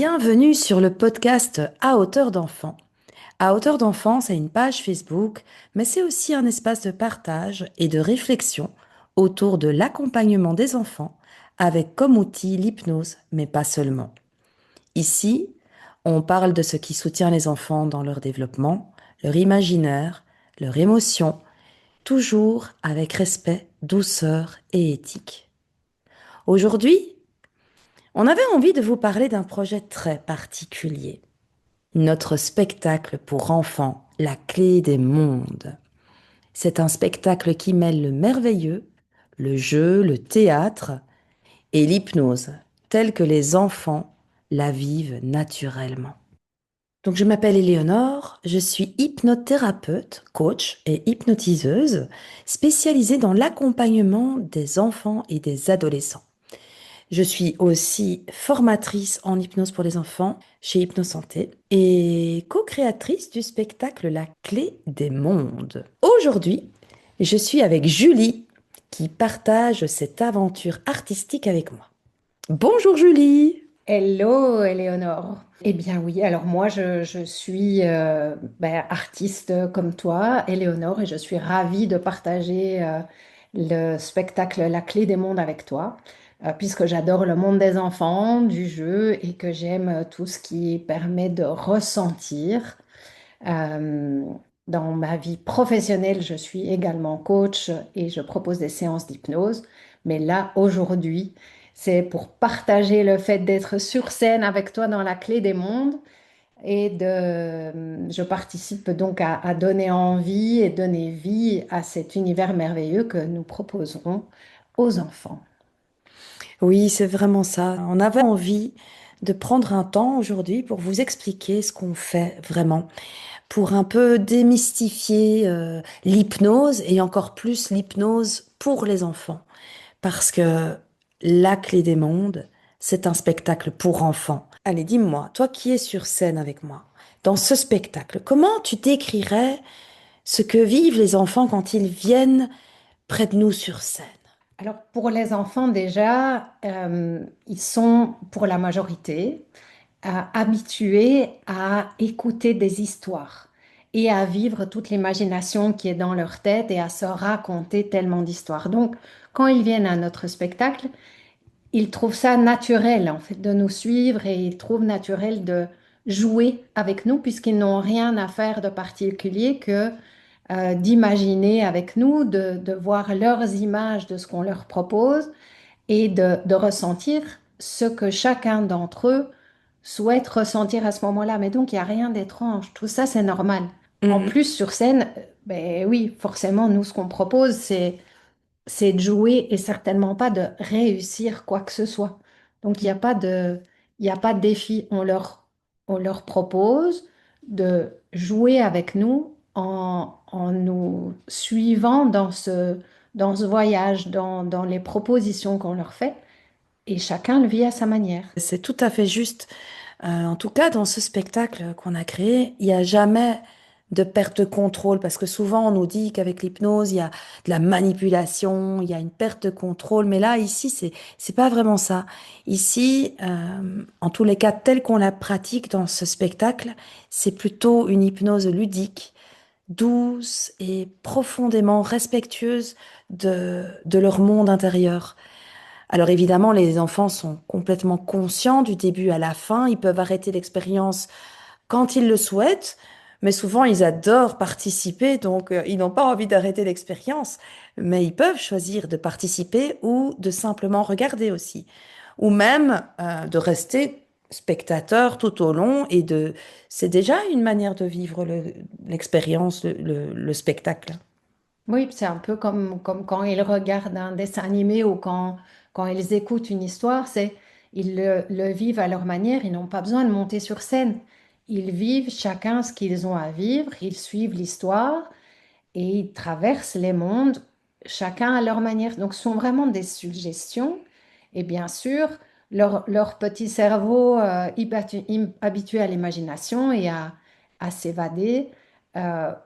Bienvenue sur le podcast À hauteur d'enfant. À hauteur d'enfant, c'est une page Facebook, mais c'est aussi un espace de partage et de réflexion autour de l'accompagnement des enfants avec comme outil l'hypnose, mais pas seulement. Ici, on parle de ce qui soutient les enfants dans leur développement, leur imaginaire, leur émotion, toujours avec respect, douceur et éthique. Aujourd'hui, on avait envie de vous parler d'un projet très particulier. Notre spectacle pour enfants, La clé des mondes. C'est un spectacle qui mêle le merveilleux, le jeu, le théâtre et l'hypnose, telle que les enfants la vivent naturellement. Donc je m'appelle Éléonore, je suis hypnothérapeute, coach et hypnotiseuse spécialisée dans l'accompagnement des enfants et des adolescents. Je suis aussi formatrice en hypnose pour les enfants chez Hypnosanté et co-créatrice du spectacle La clé des mondes. Aujourd'hui, je suis avec Julie qui partage cette aventure artistique avec moi. Bonjour Julie! Hello, Éléonore. Eh bien oui, alors moi je suis artiste comme toi, Éléonore, et je suis ravie de partager le spectacle La clé des mondes avec toi, puisque j'adore le monde des enfants, du jeu, et que j'aime tout ce qui permet de ressentir. Euh, Dans ma vie professionnelle, je suis également coach et je propose des séances d'hypnose. Mais là, aujourd'hui, c'est pour partager le fait d'être sur scène avec toi dans la clé des mondes je participe donc à donner envie et donner vie à cet univers merveilleux que nous proposerons aux enfants. Oui, c'est vraiment ça. On avait envie de prendre un temps aujourd'hui pour vous expliquer ce qu'on fait vraiment, pour un peu démystifier l'hypnose et encore plus l'hypnose pour les enfants. Parce que La clé des mondes, c'est un spectacle pour enfants. Allez, dis-moi, toi qui es sur scène avec moi, dans ce spectacle, comment tu décrirais ce que vivent les enfants quand ils viennent près de nous sur scène? Alors pour les enfants déjà, ils sont pour la majorité habitués à écouter des histoires et à vivre toute l'imagination qui est dans leur tête et à se raconter tellement d'histoires. Donc, quand ils viennent à notre spectacle, ils trouvent ça naturel en fait de nous suivre et ils trouvent naturel de jouer avec nous puisqu'ils n'ont rien à faire de particulier que d'imaginer avec nous, de voir leurs images de ce qu'on leur propose et de ressentir ce que chacun d'entre eux souhaite ressentir à ce moment-là. Mais donc, il n'y a rien d'étrange. Tout ça, c'est normal. En Mhm. plus, sur scène, ben oui, forcément, nous, ce qu'on propose, c'est de jouer et certainement pas de réussir quoi que ce soit. Donc, il y a pas de défi. On leur propose de jouer avec nous en nous suivant dans ce voyage, dans les propositions qu'on leur fait, et chacun le vit à sa manière. C'est tout à fait juste. En tout cas, dans ce spectacle qu'on a créé, il n'y a jamais de perte de contrôle parce que souvent on nous dit qu'avec l'hypnose, il y a de la manipulation, il y a une perte de contrôle. Mais là, ici, c'est pas vraiment ça. Ici, en tous les cas, telle qu'on la pratique dans ce spectacle, c'est plutôt une hypnose ludique, douce et profondément respectueuse de leur monde intérieur. Alors évidemment, les enfants sont complètement conscients du début à la fin. Ils peuvent arrêter l'expérience quand ils le souhaitent, mais souvent ils adorent participer, donc ils n'ont pas envie d'arrêter l'expérience. Mais ils peuvent choisir de participer ou de simplement regarder aussi, ou même de rester spectateur tout au long et de... C'est déjà une manière de vivre l'expérience, le spectacle. Oui, c'est un peu comme quand ils regardent un dessin animé ou quand ils écoutent une histoire, ils le vivent à leur manière, ils n'ont pas besoin de monter sur scène. Ils vivent chacun ce qu'ils ont à vivre, ils suivent l'histoire et ils traversent les mondes, chacun à leur manière. Donc, ce sont vraiment des suggestions. Et bien sûr, leur petit cerveau habitué à l'imagination et à s'évader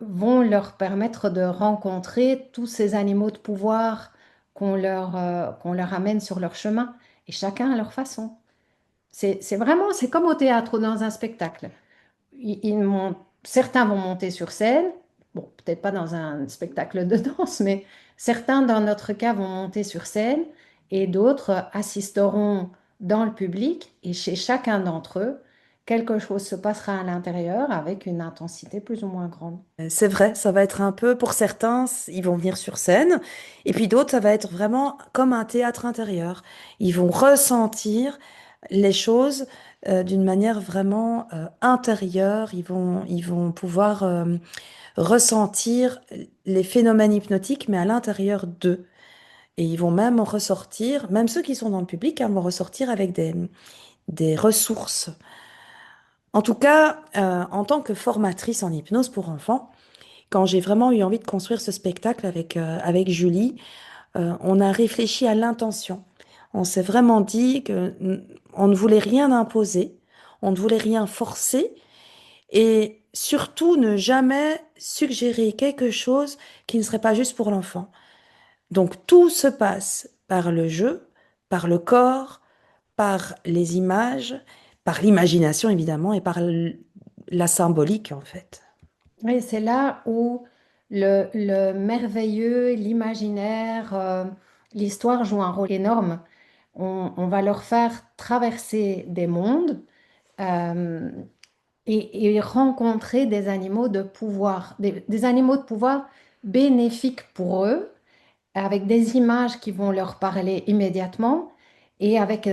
vont leur permettre de rencontrer tous ces animaux de pouvoir qu'on leur amène sur leur chemin, et chacun à leur façon. C'est vraiment, c'est comme au théâtre ou dans un spectacle. Certains vont monter sur scène, bon, peut-être pas dans un spectacle de danse, mais certains, dans notre cas, vont monter sur scène et d'autres assisteront dans le public et chez chacun d'entre eux, quelque chose se passera à l'intérieur avec une intensité plus ou moins grande. C'est vrai, ça va être un peu, pour certains, ils vont venir sur scène, et puis d'autres, ça va être vraiment comme un théâtre intérieur. Ils vont ressentir les choses d'une manière vraiment intérieure. Ils vont pouvoir ressentir les phénomènes hypnotiques, mais à l'intérieur d'eux. Et ils vont même en ressortir, même ceux qui sont dans le public, hein, vont ressortir avec des ressources. En tout cas, en tant que formatrice en hypnose pour enfants, quand j'ai vraiment eu envie de construire ce spectacle avec Julie, on a réfléchi à l'intention. On s'est vraiment dit que on ne voulait rien imposer, on ne voulait rien forcer et surtout ne jamais suggérer quelque chose qui ne serait pas juste pour l'enfant. Donc tout se passe par le jeu, par le corps, par les images, par l'imagination évidemment et par la symbolique en fait. Et c'est là où le merveilleux, l'imaginaire, l'histoire joue un rôle énorme. On va leur faire traverser des mondes euh, et rencontrer des animaux de pouvoir, des animaux de pouvoir bénéfiques pour eux, avec des images qui vont leur parler immédiatement et avec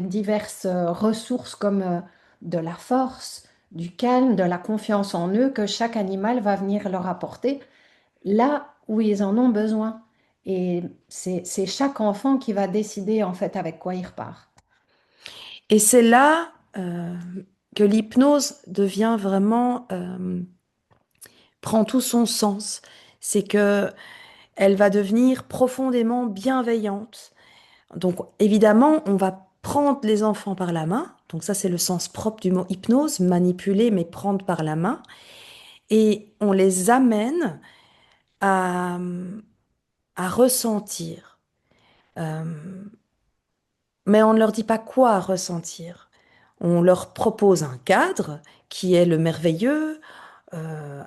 diverses ressources comme de la force, du calme, de la confiance en eux que chaque animal va venir leur apporter là où ils en ont besoin. Et c'est chaque enfant qui va décider en fait avec quoi il repart. Et c'est là que l'hypnose devient vraiment, prend tout son sens. C'est que elle va devenir profondément bienveillante. Donc évidemment, on va prendre les enfants par la main. Donc ça, c'est le sens propre du mot hypnose, manipuler, mais prendre par la main. Et on les amène à, à ressentir. Euh, mais on ne leur dit pas quoi ressentir. On leur propose un cadre qui est le merveilleux,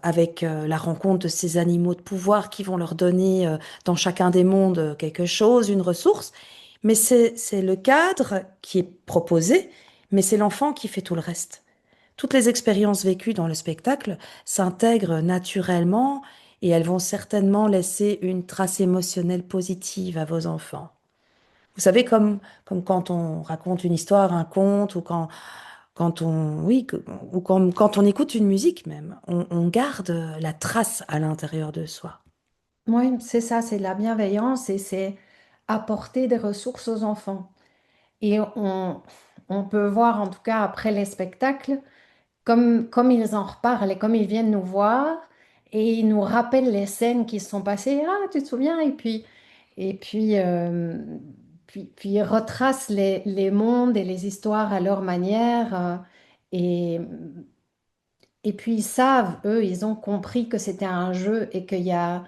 avec la rencontre de ces animaux de pouvoir qui vont leur donner dans chacun des mondes quelque chose, une ressource. Mais c'est le cadre qui est proposé, mais c'est l'enfant qui fait tout le reste. Toutes les expériences vécues dans le spectacle s'intègrent naturellement et elles vont certainement laisser une trace émotionnelle positive à vos enfants. Vous savez, comme quand on raconte une histoire, un conte, ou quand on, oui, ou quand on écoute une musique même, on garde la trace à l'intérieur de soi. Oui, c'est ça, c'est de la bienveillance et c'est apporter des ressources aux enfants. Et on peut voir en tout cas après les spectacles, comme ils en reparlent et comme ils viennent nous voir et ils nous rappellent les scènes qui se sont passées. Ah, tu te souviens? Et puis ils retracent les mondes et les histoires à leur manière. Et, et puis ils savent, eux, ils ont compris que c'était un jeu et qu'il y a,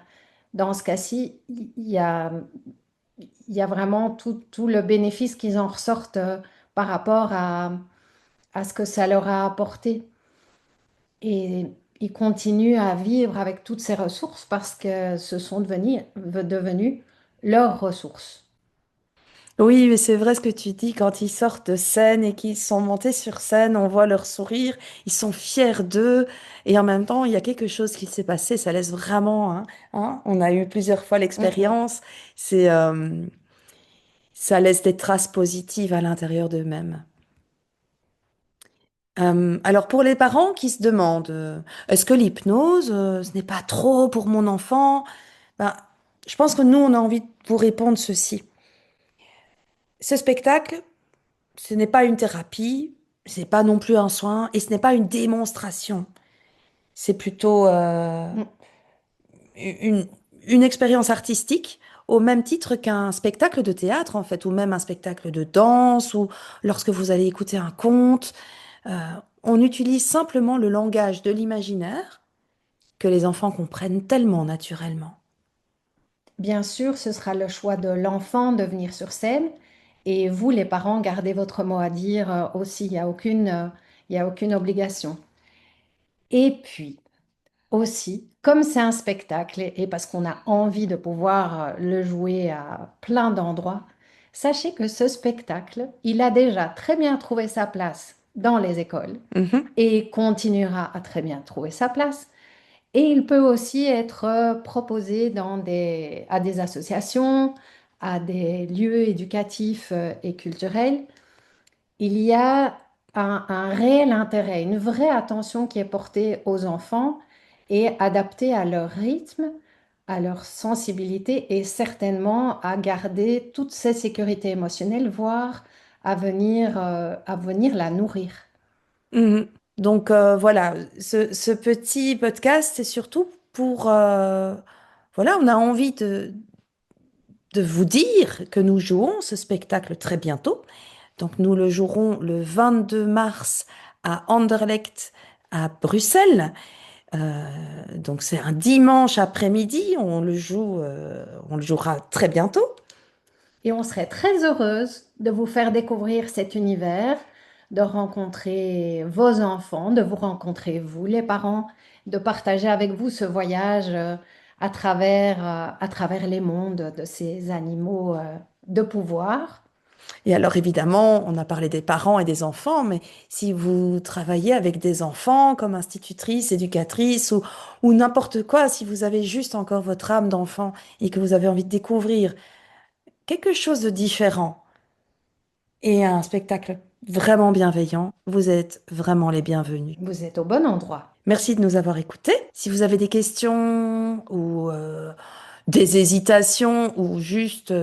dans ce cas-ci, il y a vraiment tout le bénéfice qu'ils en ressortent par rapport à ce que ça leur a apporté. Et ils continuent à vivre avec toutes ces ressources parce que ce sont devenus leurs ressources. Oui, mais c'est vrai ce que tu dis, quand ils sortent de scène et qu'ils sont montés sur scène, on voit leur sourire, ils sont fiers d'eux, et en même temps, il y a quelque chose qui s'est passé, ça laisse vraiment, on a eu plusieurs fois Mm. l'expérience, c'est, ça laisse des traces positives à l'intérieur d'eux-mêmes. Alors pour les parents qui se demandent, est-ce que l'hypnose, ce n'est pas trop pour mon enfant? Ben, je pense que nous, on a envie de vous répondre ceci. Ce spectacle, ce n'est pas une thérapie, ce n'est pas non plus un soin, et ce n'est pas une démonstration. C'est plutôt Mm. une, une expérience artistique, au même titre qu'un spectacle de théâtre, en fait, ou même un spectacle de danse, ou lorsque vous allez écouter un conte. Euh, on utilise simplement le langage de l'imaginaire que les enfants comprennent tellement naturellement. Bien sûr, ce sera le choix de l'enfant de venir sur scène Et vous, les parents, gardez votre mot à dire aussi. Il y a aucune obligation. Et puis, aussi, comme c'est un spectacle et parce qu'on a envie de pouvoir le jouer à plein d'endroits, sachez que ce spectacle, il a déjà très bien trouvé sa place dans les écoles Mhm. et continuera à très bien trouver sa place. Et il peut aussi être proposé à des associations, à des lieux éducatifs et culturels. Il y a un réel intérêt, une vraie attention qui est portée aux enfants et adaptée à leur rythme, à leur sensibilité et certainement à garder toutes ces sécurités émotionnelles, voire à venir la nourrir. Mhm. Donc voilà, ce petit podcast, c'est surtout pour... voilà, on a envie de vous dire que nous jouons ce spectacle très bientôt. Donc nous le jouerons le 22 mars à Anderlecht, à Bruxelles. Donc c'est un dimanche après-midi. On le jouera très bientôt. Et on serait très heureuse de vous faire découvrir cet univers, de rencontrer vos enfants, de vous rencontrer vous, les parents, de partager avec vous ce voyage à travers les mondes de ces animaux de pouvoir. Et alors évidemment, on a parlé des parents et des enfants, mais si vous travaillez avec des enfants comme institutrice, éducatrice ou n'importe quoi, si vous avez juste encore votre âme d'enfant et que vous avez envie de découvrir quelque chose de différent et un spectacle vraiment bienveillant, vous êtes vraiment les bienvenus. Vous êtes au bon endroit. Merci de nous avoir écoutés. Si vous avez des questions ou des hésitations ou juste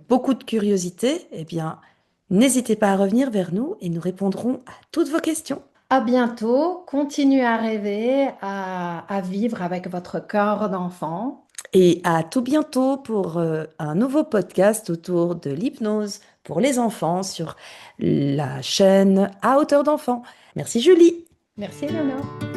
beaucoup de curiosité, eh bien, n'hésitez pas à revenir vers nous et nous répondrons à toutes vos questions. À bientôt. Continuez à rêver, à vivre avec votre corps d'enfant. Et à tout bientôt pour un nouveau podcast autour de l'hypnose pour les enfants sur la chaîne À hauteur d'enfant. Merci Julie. Merci, Eleonore.